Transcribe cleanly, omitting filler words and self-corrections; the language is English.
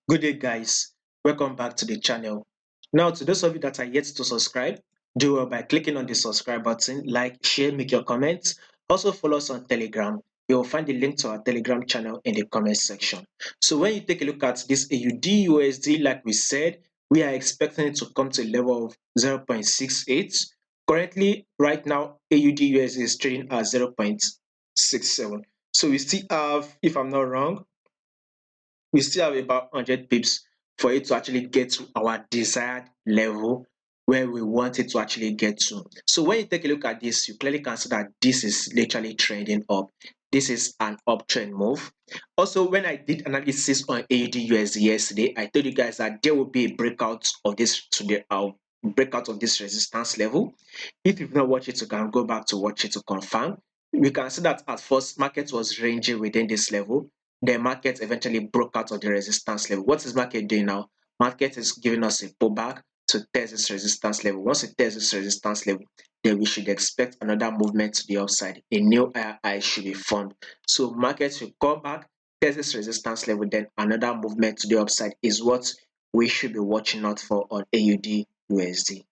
Good day, guys. Welcome back to the channel. Now, to those of you that are yet to subscribe, do well by clicking on the subscribe button, like, share, make your comments. Also, follow us on Telegram. You will find the link to our Telegram channel in the comment section. So, when you take a look at this AUD USD, like we said, we are expecting it to come to a level of 0.68. Currently, right now, AUD USD is trading at 0.67. So, we still have, if I'm not wrong, we still have about 100 pips for it to actually get to our desired level where we want it to actually get to. So when you take a look at this, you clearly can see that this is literally trending up. This is an uptrend move. Also, when I did analysis on AUD USD yesterday, I told you guys that there will be a breakout of this today. Breakout of this resistance level. If you've not watched it, you can go back to watch it to confirm. We can see that at first market was ranging within this level. The market eventually broke out of the resistance level. What is market doing now? Market is giving us a pullback to test this resistance level. Once it tests this resistance level, then we should expect another movement to the upside. A new high should be formed. So market should come back, test this resistance level, then another movement to the upside is what we should be watching out for on AUD USD.